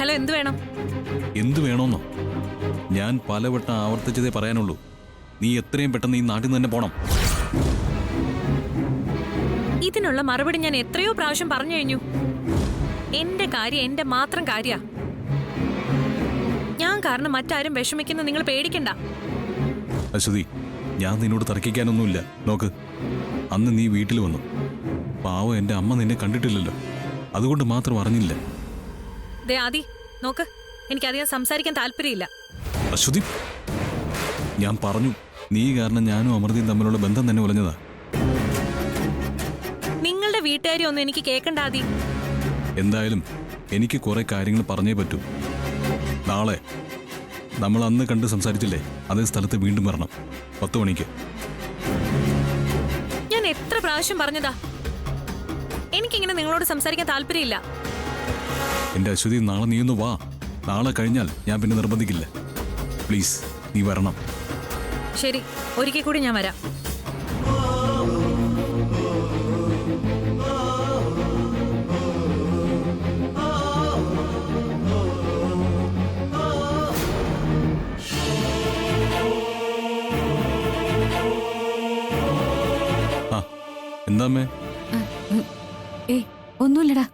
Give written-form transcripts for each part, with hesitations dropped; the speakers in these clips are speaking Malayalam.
പറഞ്ഞാലോ എന്ത് വേണം? എന്തു വേണോന്നോ? ഞാൻ പലവട്ടം ആവർത്തിച്ചതേ പറയാനുള്ളൂ. നീ എത്രയും പെട്ടെന്ന് ഈ നാട്ടിൽ നിന്ന് തന്നെ പോണം. ഇതിനുള്ള മറുപടി ഞാൻ എത്രയോ പ്രാവശ്യം പറഞ്ഞു കഴിഞ്ഞു. എന്റെ കാര്യം എന്റെ മാത്രം കാര്യ. ഞാൻ കാരണം മറ്റാരും വിഷമിക്കുന്ന നിങ്ങൾ പേടിക്കണ്ട. അശ്വതി, ഞാൻ നിന്നോട് തർക്കിക്കാനൊന്നുമില്ല. നോക്ക്, അന്ന് നീ വീട്ടിൽ വന്നു. പാവം എന്റെ അമ്മ നിന്നെ കണ്ടിട്ടില്ലല്ലോ, അതുകൊണ്ട് മാത്രം അറിഞ്ഞില്ല. ദേ ആദി, നോക്ക്, എനിക്കധികം സംസാരിക്കാൻ താല്പര്യമില്ല. അശ്വതി, ഞാൻ പറഞ്ഞു, നീ കാരണം ഞാനും അമൃതയും തമ്മിലുള്ള ബന്ധം തന്നെ ഉലഞ്ഞതാ. നിങ്ങളുടെ വീട്ടുകാരി ഒന്നും എനിക്ക് കേൾക്കണ്ട ആദി. എന്തായാലും എനിക്ക് കുറെ കാര്യങ്ങൾ പറഞ്ഞേ പറ്റൂ. നാളെ നമ്മൾ അന്ന് കണ്ട് സംസാരിച്ചില്ലേ, അതേ സ്ഥലത്ത് വീണ്ടും വരണം 10 മണിക്ക്. ഞാൻ എത്ര പ്രാവശ്യം പറഞ്ഞതാ, എനിക്കിങ്ങനെ നിങ്ങളോട് സംസാരിക്കാൻ താല്പര്യമില്ല. എന്റെ അശ്വതി, നാളെ നീ ഒന്ന് വാ. നാളെ കഴിഞ്ഞാൽ ഞാൻ പിന്നെ നിർബന്ധിക്കില്ല. പ്ലീസ്, നീ വരണം. ശരി, ഒരിക്കൽ കൂടി ഞാൻ വരാം. ആ, എന്താമ്മേ? ഏയ്, ഒന്നുമില്ലടാ.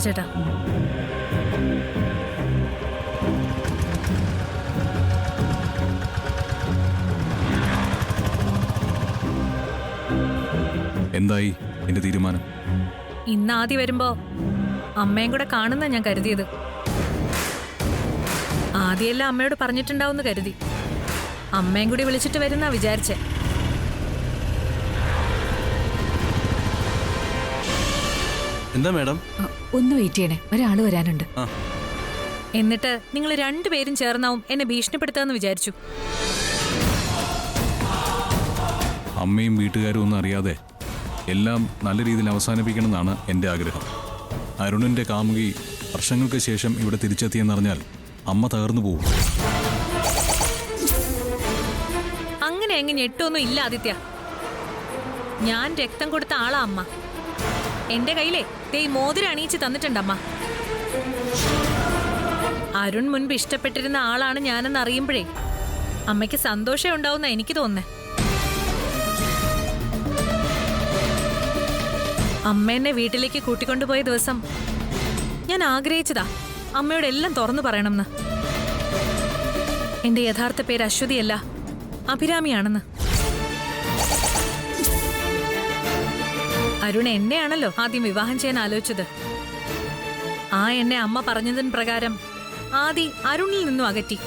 ചേട്ടാ, എന്തായി എന്റെ തീരുമാനം? ഇന്ന് ആദ്യം വരുമ്പോ അമ്മയും കൂടെ കാണുന്ന ഞാൻ കരുതിയത്. ആദ്യമെല്ലാം അമ്മയോട് പറഞ്ഞിട്ടുണ്ടാവുമെന്ന് കരുതി. അമ്മയും കൂടി വിളിച്ചിട്ട് വരുന്നാ വിചാരിച്ചേ. എന്താ മാഡം? ഒന്ന് വെയിറ്റ് ചെയ്യണേ, ഒരാള് വരാനുണ്ട്. എന്നിട്ട് നിങ്ങൾ രണ്ടുപേരും ചേർന്നാവും എന്നെ ഭീഷണിപ്പെടുത്താന്ന് വിചാരിച്ചു. അമ്മയും വീട്ടുകാരും ഒന്നും അറിയാതെ എല്ലാം നല്ല രീതിയിൽ അവസാനിപ്പിക്കണം എന്നാണ് എൻ്റെ ആഗ്രഹം. അരുണിൻ്റെ കാമുകി വർഷങ്ങൾക്ക് ശേഷം ഇവിടെ തിരിച്ചെത്തിയെന്നറിഞ്ഞാൽ അമ്മ തകർന്നു പോകും. അങ്ങനെ അങ്ങ് ഞെട്ടൊന്നും ഇല്ല ആദിത്യ. ഞാൻ രക്തം കൊടുത്ത ആളാ അമ്മ. എന്റെ കയ്യിലെ ദേ മോതിരം അണിയിച്ച് തന്നിട്ടുണ്ടമ്മ. അരുൺ മുൻപ് ഇഷ്ടപ്പെട്ടിരുന്ന ആളാണ് ഞാനെന്ന് അറിയുമ്പോഴേ അമ്മയ്ക്ക് സന്തോഷം ഉണ്ടാവുന്ന എനിക്ക് തോന്നുന്നേ. അമ്മ എന്നെ വീട്ടിലേക്ക് കൂട്ടിക്കൊണ്ടുപോയ ദിവസം ഞാൻ ആഗ്രഹിച്ചതാ അമ്മയോട് എല്ലാം തുറന്നു പറയണമെന്ന്. എന്റെ യഥാർത്ഥ പേര് അശ്വതിയല്ല, അഭിരാമിയാണെന്ന്. അരുൺ എന്നെയാണല്ലോ ആദ്യം വിവാഹം ചെയ്യാൻ ആലോചിച്ചത്. ആ എന്നെ അമ്മ പറഞ്ഞതിന് പ്രകാരം ആദി അരുണിൽ നിന്നും അകറ്റി.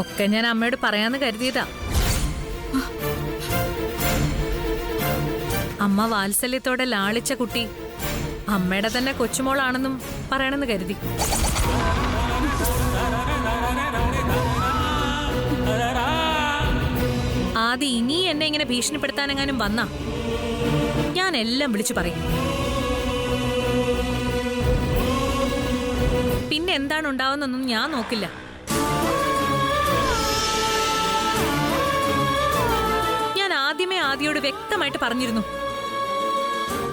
ഒക്കെ ഞാൻ അമ്മയോട് പറയാന്ന് കരുതിയതാ. അമ്മ വാത്സല്യത്തോടെ ലാളിച്ച കുട്ടി അമ്മയുടെ തന്നെ കൊച്ചുമോളാണെന്നും പറയണമെന്ന് കരുതി. ആദി ഇനി എന്നെ ഇങ്ങനെ ഭീഷണിപ്പെടുത്താനെങ്ങാനും വന്നാ ഞാൻ എല്ലാം വിളിച്ചു പറയും. പിന്നെ എന്താണ് ഉണ്ടാവുന്നൊന്നും ഞാൻ നോക്കില്ല. ഞാൻ ആദ്യമേ ആദിയോട് വ്യക്തമായിട്ട് പറഞ്ഞിരുന്നു,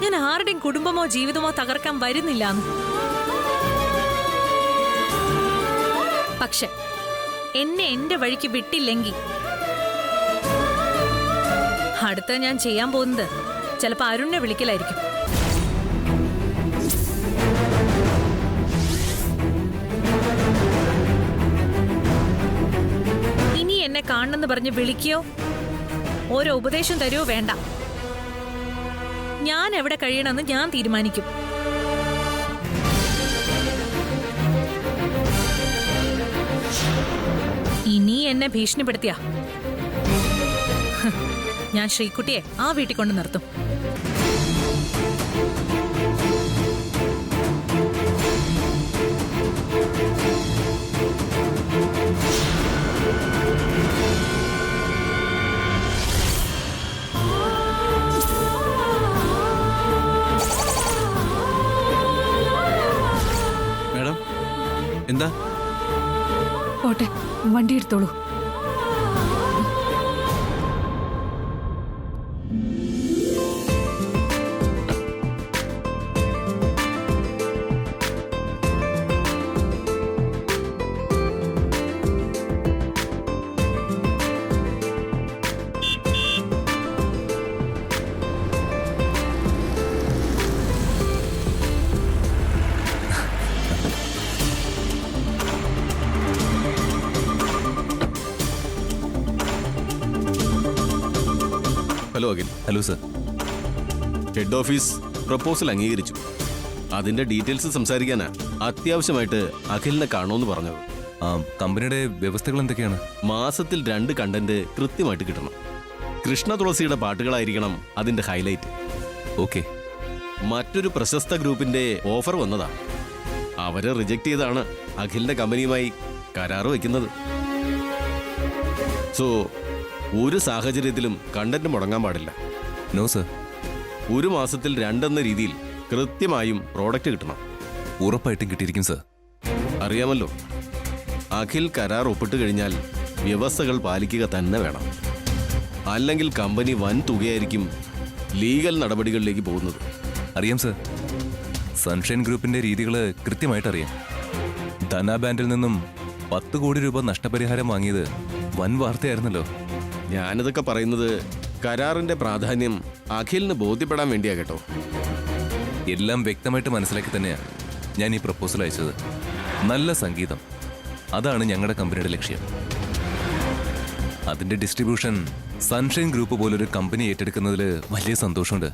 ഞാൻ ആരുടെയും കുടുംബമോ ജീവിതമോ തകർക്കാൻ വരുന്നില്ലാന്ന്. പക്ഷെ എന്നെ എന്റെ വഴിക്ക് വിട്ടില്ലെങ്കിൽ അടുത്ത ഞാൻ ചെയ്യാൻ പോകുന്നത് ചിലപ്പോ അരുണിനെ വിളിക്കലായിരിക്കും. ഇനി എന്നെ കാണണമെന്ന് പറഞ്ഞ് വിളിക്കുകയോ ഓരോ ഉപദേശം തരുവോ വേണ്ട. ഞാൻ എവിടെ കഴിയണമെന്ന് ഞാൻ തീരുമാനിക്കും. ഇനി എന്നെ ഭീഷണിപ്പെടുത്തിയ ഞാൻ ശ്രീകുട്ടിയെ ആ വീട്ടിൽ കൊണ്ട് നിർത്തും. മാഡം എന്താ? പോട്ടെ, വണ്ടി എടുത്തോളൂ. Hello Akhil. Hello sir. Head office proposal അംഗീകരിച്ചു. അതിന്റെ ഡീറ്റെയിൽസ് സംസാരിക്കാനാ അത്യാവശ്യമായിട്ട് അഖിലിനെ കാണുമെന്ന് പറഞ്ഞത്. കമ്പനിയുടെ വ്യവസ്ഥകൾ എന്തൊക്കെയാണ്? മാസത്തിൽ 2 കണ്ടന്റ് കൃത്യമായിട്ട് കിട്ടണം. കൃഷ്ണ തുളസിയുടെ പാട്ടുകളായിരിക്കണം അതിന്റെ ഹൈലൈറ്റ്. ഓക്കെ. മറ്റൊരു പ്രശസ്ത ഗ്രൂപ്പിന്റെ ഓഫർ വന്നതാ. അവരെ റിജക്ട് ചെയ്താണ് അഖിലിന്റെ കമ്പനിയുമായി കരാറ് വയ്ക്കുന്നത്. സോ ഒരു സാഹചര്യത്തിലും കണ്ടന്റ് മുടങ്ങാൻ പാടില്ല. No sir. ഒരു മാസത്തിൽ 2 എന്ന രീതിയിൽ കൃത്യമായും പ്രോഡക്റ്റ് കിട്ടണം. ഉറപ്പായിട്ടും കിട്ടിയിരിക്കും സർ. അറിയാമല്ലോ, അഖിൽ കരാർ ഒപ്പിട്ട് കഴിഞ്ഞാൽ വ്യവസ്ഥകൾ പാലിക്കുക തന്നെ വേണം. അല്ലെങ്കിൽ കമ്പനി വൻ തുകയായിരിക്കും ലീഗൽ നടപടികളിലേക്ക് പോകുന്നത്. അറിയാം സർ. സൺഷൈൻ ഗ്രൂപ്പിന്റെ രീതികൾ കൃത്യമായിട്ട് അറിയാം. ധന ബാൻഡിൽ നിന്നും 10 കോടി രൂപ നഷ്ടപരിഹാരം വാങ്ങിയത് വൻ വാർത്തയായിരുന്നല്ലോ. ഞാനിതൊക്കെ പറയുന്നത് കരാറിന്റെ പ്രാധാന്യം അഖിലിന് ബോധ്യപ്പെടാൻ വേണ്ടിയാ കേട്ടോ. എല്ലാം വ്യക്തമായിട്ട് മനസ്സിലാക്കി തന്നെയാണ് ഞാൻ ഈ പ്രപ്പോസൽ അയച്ചത്. നല്ല സംഗീതം, അതാണ് ഞങ്ങളുടെ കമ്പനിയുടെ ലക്ഷ്യം. അതിന്റെ ഡിസ്ട്രിബ്യൂഷൻ സൺഷൈൻ ഗ്രൂപ്പ് പോലൊരു കമ്പനി ഏറ്റെടുക്കുന്നതിൽ വലിയ സന്തോഷമുണ്ട്.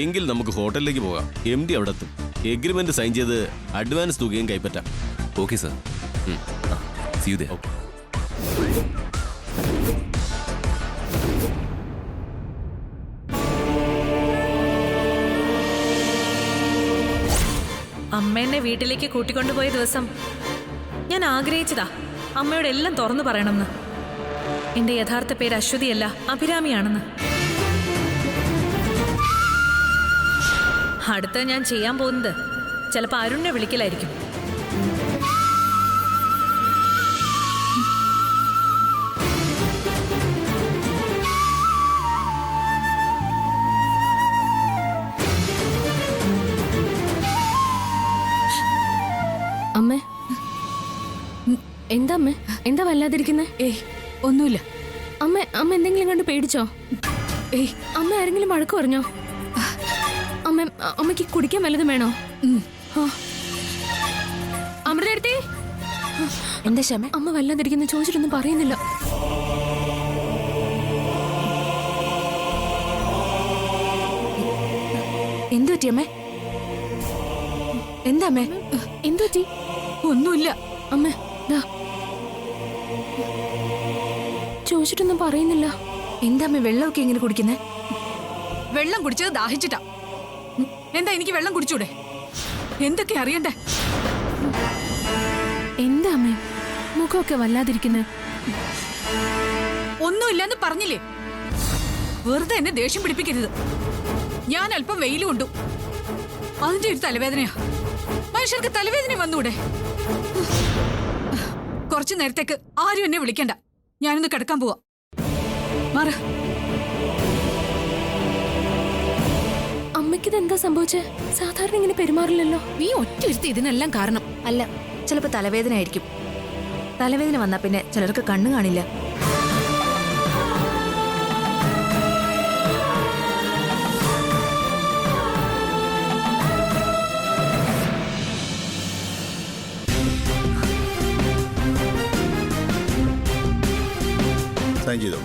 എങ്കിൽ നമുക്ക് ഹോട്ടലിലേക്ക് പോകാം. MD അവിടെ എത്തും. എഗ്രിമെന്റ് സൈൻ ചെയ്ത് അഡ്വാൻസ് തുകയും കൈപ്പറ്റാം. Okay sir. See you there. അമ്മ എന്നെ വീട്ടിലേക്ക് കൂട്ടിക്കൊണ്ടുപോയ ദിവസം ഞാൻ ആഗ്രഹിച്ചതാ അമ്മയോട് എല്ലാം തുറന്നു പറയണമെന്ന്. എന്റെ യഥാർത്ഥ പേര് അശ്വതിയല്ല, അഭിരാമിയാണെന്ന്. അടുത്ത ഞാൻ ചെയ്യാൻ പോകുന്നത് ചിലപ്പോൾ അരുണിനെ വിളിക്കലായിരിക്കും. അമ്മേ, എന്താ അമ്മേ, എന്താ വല്ലാതിരിക്കുന്നേ? ഏയ്, ഒന്നുമില്ല. അമ്മ എന്തെങ്കിലും കണ്ട് പേടിച്ചോ? ഏയ്, അമ്മ ആരെങ്കിലും വഴക്ക് പറഞ്ഞോ? അമ്മയ്ക്ക് കുടിക്കാൻ വല്ലതും വേണോ? അമൃതേടത്തി, എന്താ ക്ഷമ? അമ്മ വല്ലാതിരിക്കുന്ന ചോദിച്ചിട്ടൊന്നും പറയുന്നില്ല. എന്തു പറ്റി അമ്മേ? എന്താ അമ്മേ? എന്തു പറ്റി? ഒന്നുമില്ല അമ്മേ. ദാ ചോദിച്ചിട്ടൊന്നും പറയുന്നില്ല. എന്താ അമ്മേ വെള്ളമൊക്കെ എങ്ങനെ കുടിക്കുന്നേ? വെള്ളം കുടിച്ചത് ദാഹിച്ചിട്ടാ. എന്താ എനിക്ക് വെള്ളം കുടിച്ചൂടെ? എന്തൊക്കെ അറിയണ്ടേ? എന്താ അമ്മേ മുഖമൊക്കെ വല്ലാതിരിക്കുന്നേ? ഒന്നുമില്ലെന്ന് പറഞ്ഞില്ലേ? വെറുതെ എന്നെ ദേഷ്യം പിടിപ്പിക്കരുത്. ഞാൻ അല്പം വെയിൽ കൊണ്ടു, അതിന്റെ ഒരു തലവേദനയാ. മനുഷ്യർക്ക് തലവേദന വന്നൂടെ? കുറച്ചു നേരത്തേക്ക് ആരും എന്നെ വിളിക്കണ്ട. ഞാനൊന്ന് കിടക്കാൻ പോവാ. മാറ. അമ്മയ്ക്കിത് എന്താ സംഭവിച്ചേ? സാധാരണ ഇങ്ങനെ പെരുമാറില്ലല്ലോ. നീ ഒറ്റ ഇതിനെല്ലാം കാരണം. അല്ല, ചിലപ്പോ തലവേദന ആയിരിക്കും. തലവേദന വന്നാ പിന്നെ ചിലർക്ക് കണ്ണു കാണില്ല. സൈൻ ചെയ്തോ.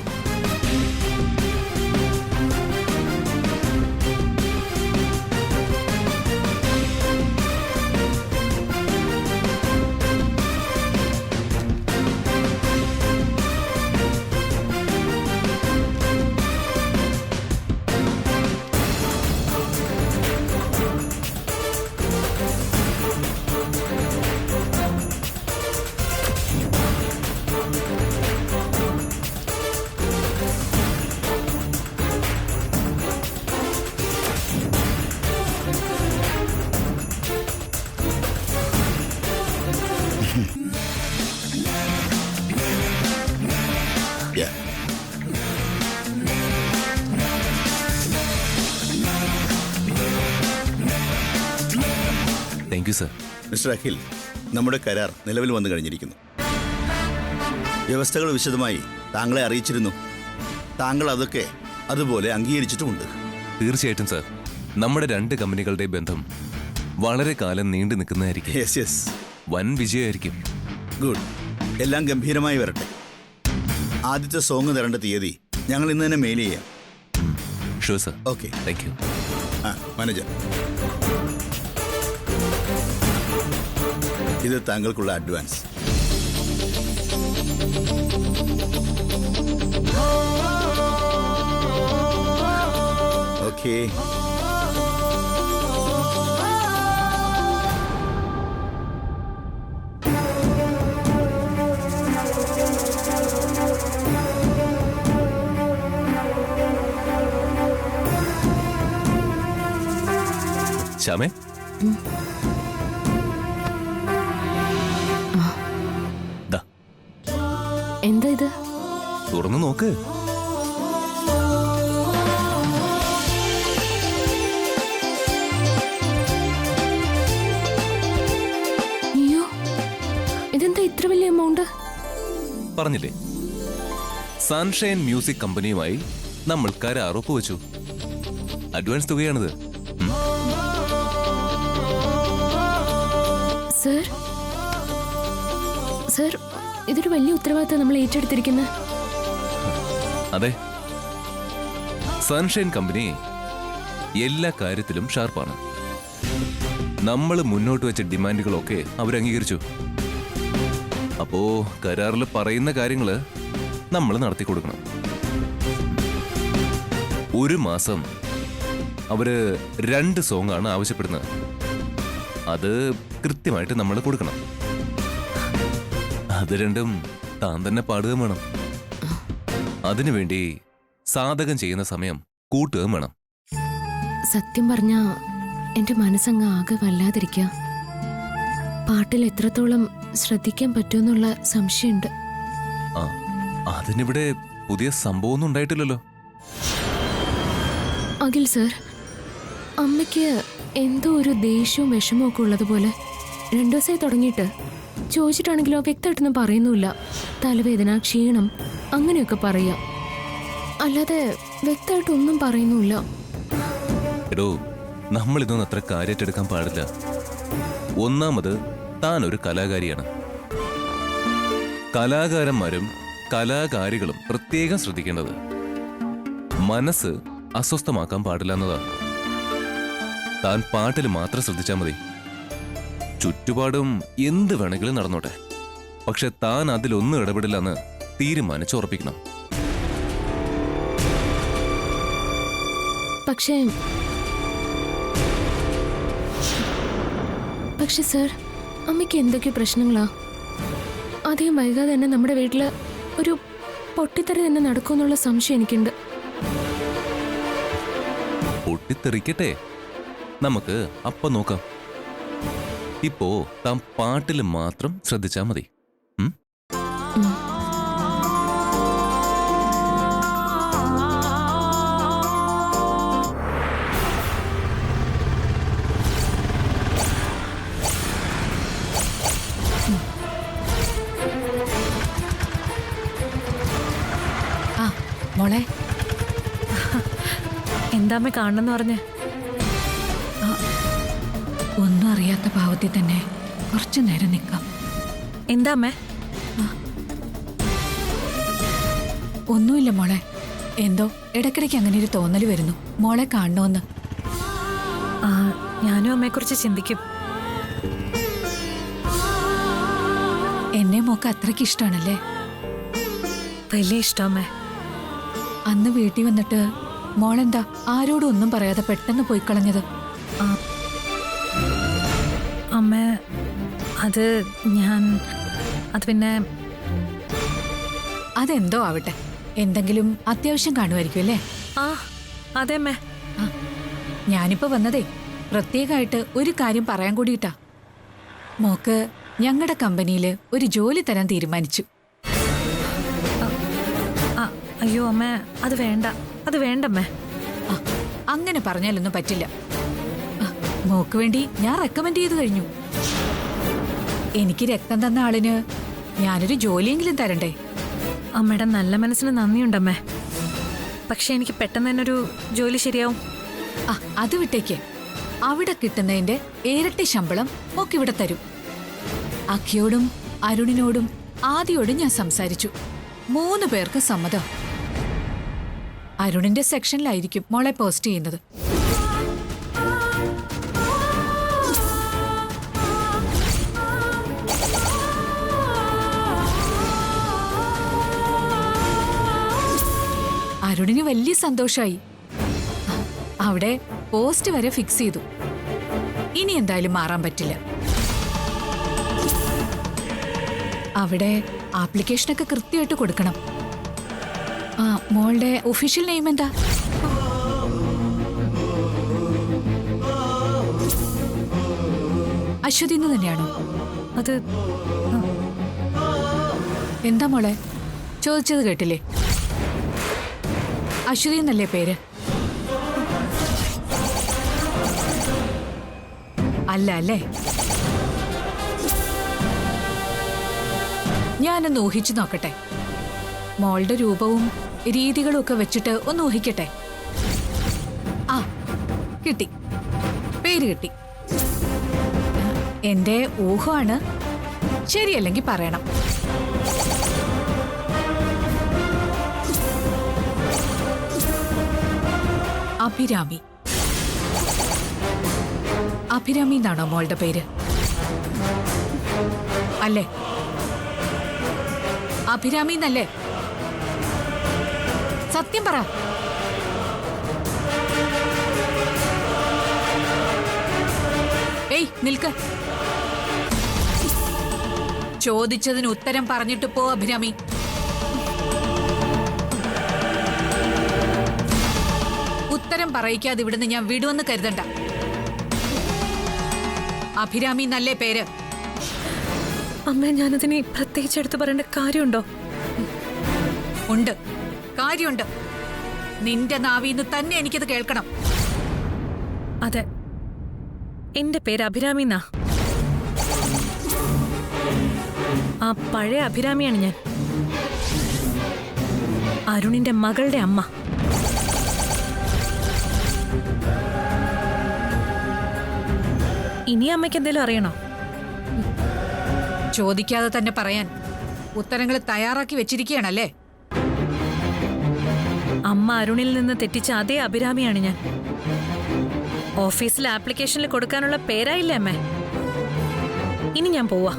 Thank you sir. Mister Akhil, നമ്മുടെ കരാർ നിലവിൽ വന്നു കഴിഞ്ഞിരിക്കുന്നു. വ്യവസ്ഥകൾ വിശദമായി താങ്കളെ അറിയിച്ചിരുന്നു. താങ്കൾ അതൊക്കെ അതുപോലെ അംഗീകരിച്ചിട്ടുമുണ്ട്. തീർച്ചയായിട്ടും സർ. നമ്മുടെ 2 കമ്പനികളുടെ ബന്ധം വളരെ കാലം നീണ്ടു നിൽക്കുന്നതായിരിക്കും. യെസ് യെസ്, വൻ വിജയമായിരിക്കും. ഗുഡ്. എല്ലാം ഗംഭീരമായി വരട്ടെ. ആദ്യത്തെ സോങ് തരേണ്ട തീയതി ഞങ്ങൾ ഇന്ന് തന്നെ മെയിൽ ചെയ്യാം. Sure sir. Okay. Thank you. Manager, ഇത് താങ്കൾക്കുള്ള അഡ്വാൻസ്. ഓക്കെ. ശ്യാമേ, ദാ, എന്താ ഇത്? തുറന്നു നോക്ക്. അയ്യോ, ഇതെന്താ ഇത്ര വലിയ എമൗണ്ട്? പറഞ്ഞില്ലേ, സൺഷൈൻ മ്യൂസിക് കമ്പനിയുമായി നമ്മൾ കരാർ ഒപ്പുവെച്ചു. അഡ്വാൻസ് തുകയാണിത്. സർ, സർ, ഇതൊരു വലിയ ഉത്തരവാദിത്തം നമ്മൾ ഏറ്റെടുത്തിരിക്കുന്നത്. അതെ, സൺഷൈൻ കമ്പനി എല്ലാ കാര്യത്തിലും ഷാർപ്പാണ്. നമ്മൾ മുന്നോട്ട് വെച്ച ഡിമാൻഡുകളൊക്കെ അവർ അംഗീകരിച്ചു. അപ്പോ കരാറിൽ പറയുന്ന കാര്യങ്ങള് നമ്മൾ നടത്തി കൊടുക്കണം. 1 മാസം അവര് 2 സോങ്ങാണ് ആവശ്യപ്പെടുന്നത്. അത് കൃത്യമായിട്ട് നമ്മൾ കൊടുക്കണം. അത് രണ്ടും താൻ തന്നെ പാടുകയും വേണം. അതിനുവേണ്ടി സാധകം ചെയ്യുന്ന സമയം കൂട്ടുകയും വേണം. സത്യം പറഞ്ഞാ എന്റെ മനസ്സങ്ങ് ആകെ വല്ലാതിരിക്കുക. പാട്ടിൽ എത്രത്തോളം ശ്രദ്ധിക്കാൻ പറ്റുമെന്നുള്ള സംശയമുണ്ട്. ആ, അതിനിവിടെ പുതിയ സംഭവമൊന്നും ഉണ്ടായിട്ടില്ലല്ലോ. അഖിൽ സർ, അമ്മയ്ക്ക് എന്തോ ഒരു ദേഷ്യവും വിഷമവും ഒക്കെ ഉള്ളതുപോലെ 2 ദിവസമായി തുടങ്ങിയിട്ട്. ചോദിച്ചിട്ടാണെങ്കിലോ വ്യക്തമായിട്ടൊന്നും പറയുന്നുമില്ല. തലവേദന, ക്ഷീണം അങ്ങനെയൊക്കെ പറയാം, അല്ലാതെ വ്യക്തമായിട്ടൊന്നും പറയുന്നുമില്ല. എടോ, നമ്മളിതൊന്നും അത്ര കാര്യമായിട്ടെടുക്കാൻ പാടില്ല. ഒന്നാമത് താൻ ഒരു കലാകാരിയാണ്. കലാകാരന്മാരും കലാകാരികളും പ്രത്യേകം ശ്രദ്ധിക്കേണ്ടത് മനസ്സ് അസ്വസ്ഥമാക്കാൻ പാടില്ല എന്നതാണ്. താൻ പാട്ടിൽ മാത്രം ശ്രദ്ധിച്ചാൽ മതി. ചുറ്റുപാടും എന്ത് വേണമെങ്കിലും നടന്നോട്ടെ, പക്ഷെ താൻ അതിലൊന്നും ഇടപെടില്ലെന്ന് തീരുമാനിച്ചുറപ്പിക്കണം. പക്ഷെ സർ, അമ്മയ്ക്ക് എന്തൊക്കെയോ പ്രശ്നങ്ങളാ. അധികം വൈകാതെ തന്നെ നമ്മുടെ വീട്ടില് ഒരു പൊട്ടിത്തെറി തന്നെ നടക്കുമെന്നുള്ള സംശയം എനിക്കുണ്ട്. പൊട്ടിത്തെറിക്കട്ടെ, നമുക്ക് അപ്പം നോക്കാം. ഇപ്പോ താൻ പാട്ടിൽ മാത്രം ശ്രദ്ധിച്ചാ മതി. ആ മോളെ, എന്താമ്മ കാണണമെന്ന് പറഞ്ഞ്? ഒന്നും അറിയാത്ത ഭാവത്തിൽ തന്നെ കുറച്ചു നേരം നിൽക്കാം. എന്താമ്മേ? ഒന്നുമില്ല മോളെ, എന്തോ ഇടയ്ക്കിടയ്ക്ക് അങ്ങനെ ഒരു തോന്നൽ വരുന്നു മോളെ കാണണമെന്ന്. ഞാനും അമ്മയെക്കുറിച്ച് ചിന്തിക്കും. എന്നെ മോക്ക് അത്രയ്ക്ക് ഇഷ്ടമാണല്ലേ? വലിയ ഇഷ്ടമേ. അന്ന് വീട്ടിൽ വന്നിട്ട് മോളെന്താ ആരോടും ഒന്നും പറയാതെ പെട്ടെന്ന് പോയി കളഞ്ഞത്? അമ്മ, അത് പിന്നെ അതെന്തോ ആവട്ടെ, എന്തെങ്കിലും അത്യാവശ്യം കാണുമായിരിക്കും അല്ലേ? ആ അതെ അമ്മേ. ഞാനിപ്പോ വന്നതേ പ്രത്യേകമായിട്ട് ഒരു കാര്യം പറയാൻ കൂടിയിട്ടാ. മോക്ക് ഞങ്ങളുടെ കമ്പനിയിൽ ഒരു ജോലി തരാൻ തീരുമാനിച്ചു. അയ്യോ അമ്മ, അത് വേണ്ട, അത് വേണ്ടമ്മേ. അങ്ങനെ പറഞ്ഞാലൊന്നും പറ്റില്ല. മോക്ക് വേണ്ടി ഞാൻ റെക്കമെൻഡ് ചെയ്തു കഴിഞ്ഞു. എനിക്ക് രക്തം തന്ന ആളിന് ഞാനൊരു ജോലിയെങ്കിലും തരണ്ടേ? അമ്മയുടെ നല്ല മനസ്സിന് നന്ദിയുണ്ടമ്മേ. പക്ഷെ എനിക്ക് പെട്ടെന്ന് തന്നെ ഒരു ജോലി ശരിയാവും. ആ, അത് വിട്ടേക്ക്. അവിടെ കിട്ടുന്നതിന്റെ ഇരട്ടി ശമ്പളം മോക്ക് ഇവിടെ തരും. അഖിയോടും അരുണിനോടും ആദിയോടും ഞാൻ സംസാരിച്ചു. 3 പേർക്ക് സമ്മതം. അരുണിന്റെ സെക്ഷനിലായിരിക്കും മോളെ പോസ്റ്റ് ചെയ്യുന്നത്. അരുണിന് വലിയ സന്തോഷായി. അവിടെ പോസ്റ്റ് വരെ ഫിക്സ് ചെയ്തു. ഇനി എന്തായാലും മാറാൻ പറ്റില്ല. അവിടെ ആപ്ലിക്കേഷനൊക്കെ കൃത്യമായിട്ട് കൊടുക്കണം. ആ, മോളുടെ ഒഫീഷ്യൽ നെയിം എന്താ? അശ്വതി എന്ന് തന്നെയാണോ? അത് എന്താ മോളെ ചോദിച്ചത് കേട്ടില്ലേ? അശ്വതി എന്നല്ലേ പേര്? അല്ല അല്ലേ? ഞാനൊന്ന് ഊഹിച്ചു നോക്കട്ടെ. മോളുടെ രൂപവും രീതികളും ഒക്കെ വെച്ചിട്ട് ഒന്ന് ഊഹിക്കട്ടെ. ആ, കിട്ടി, പേര് കിട്ടി. എന്റെ ഊഹമാണ്, ശരിയല്ലെങ്കിൽ പറയണം. അഭിരാമി. അഭിരാമി എന്നാണോ മോളുടെ പേര്? അല്ലേ? അഭിരാമി എന്നല്ലേ? സത്യം പറ. ഏയ് നിൽക്ക്. ചോദിച്ചതിന് ഉത്തരം പറഞ്ഞിട്ട് പോ അഭിരാമി. ഉത്തരം പറയിക്കാതെ ഇവിടുന്ന് ഞാൻ വിടുവെന്ന് കരുതണ്ട. അഭിരാമി എന്നല്ലേ പേര്? അമ്മ, ഞാനതിന് പ്രത്യേകിച്ച് എടുത്തു പറയേണ്ട കാര്യമുണ്ടോ? ഉണ്ട്, കാര്യമുണ്ട്. നിന്റെ നാവിന്ന് തന്നെ എനിക്കത് കേൾക്കണം. അതെ, എന്റെ പേര് അഭിരാമി എന്നാ. ആ പഴയ അഭിരാമിയാണ് ഞാൻ, അരുണിന്റെ മകളുടെ അമ്മ. ഇനി അമ്മയ്ക്ക് എന്തെങ്കിലും അറിയണോ? ചോദിക്കാതെ തന്നെ പറയാൻ ഉത്തരങ്ങൾ തയ്യാറാക്കി വെച്ചിരിക്കുകയാണല്ലേ? അമ്മ അരുണിൽ നിന്ന് തെറ്റിച്ച അതേ അഭിരാമിയാണ് ഞാൻ. ഓഫീസിലെ ആപ്ലിക്കേഷനിൽ കൊടുക്കാനുള്ള പേരായില്ലേ അമ്മേ? ഇനി ഞാൻ പോവാ.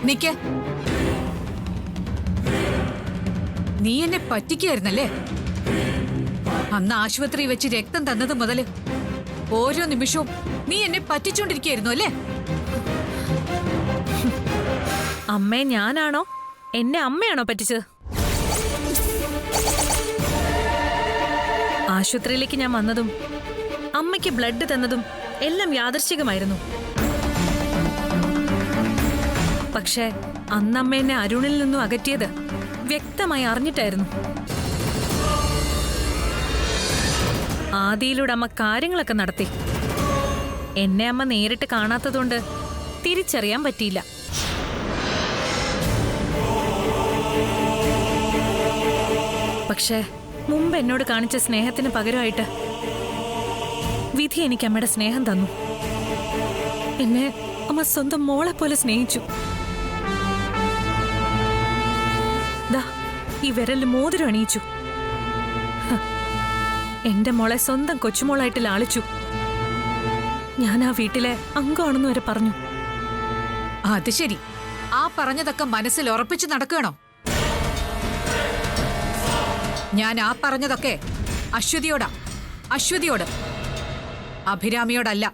നിക്ക്. നീ എന്നെ പറ്റിക്കായിരുന്നല്ലേ? അന്ന് ആശുപത്രി വെച്ച് രക്തം തന്നത് മുതല് ഓരോ നിമിഷവും നീ എന്നെ പറ്റിച്ചോണ്ടിരിക്കുകയായിരുന്നു അല്ലേ? അമ്മേ ഞാനാണോ എന്നെ അമ്മയാണോ പറ്റിച്ചത്? ആശുപത്രിയിലേക്ക് ഞാൻ വന്നതും അമ്മയ്ക്ക് ബ്ലഡ് തന്നതും എല്ലാം യാദൃശ്ചികമായിരുന്നു. പക്ഷേ അന്നമ്മ എന്നെ അരുണിൽ നിന്നും അകറ്റിയത് വ്യക്തമായി അറിഞ്ഞിട്ടായിരുന്നു. ആദിയിലൂടെ അമ്മ കാര്യങ്ങളൊക്കെ നടത്തി. എന്നെ അമ്മ നേരിട്ട് കാണാത്തതുകൊണ്ട് തിരിച്ചറിയാൻ പറ്റിയില്ല. പക്ഷേ മുമ്പ് എന്നോട് കാണിച്ച സ്നേഹത്തിന് പകരമായിട്ട് വിധി എനിക്ക് അമ്മയുടെ സ്നേഹം തന്നു. എന്നെ അമ്മ സ്വന്തം മോളെ പോലെ സ്നേഹിച്ചു. ദാ ഈ വിരലിൽ മോതിരം അണിയിച്ചു. എന്റെ മോളെ സ്വന്തം കൊച്ചുമോളായിട്ട് ലാളിച്ചു. ഞാൻ ആ വീട്ടിലെ അംഗമാണെന്ന് വരെ പറഞ്ഞു. അത് ശരി. ആ പറഞ്ഞതൊക്കെ മനസ്സിൽ ഉറപ്പിച്ചു നടക്കുകയാണോ? ഞാൻ ആ പറഞ്ഞതൊക്കെ അശ്വതിയോട്, അഭിരാമിയോടല്ല.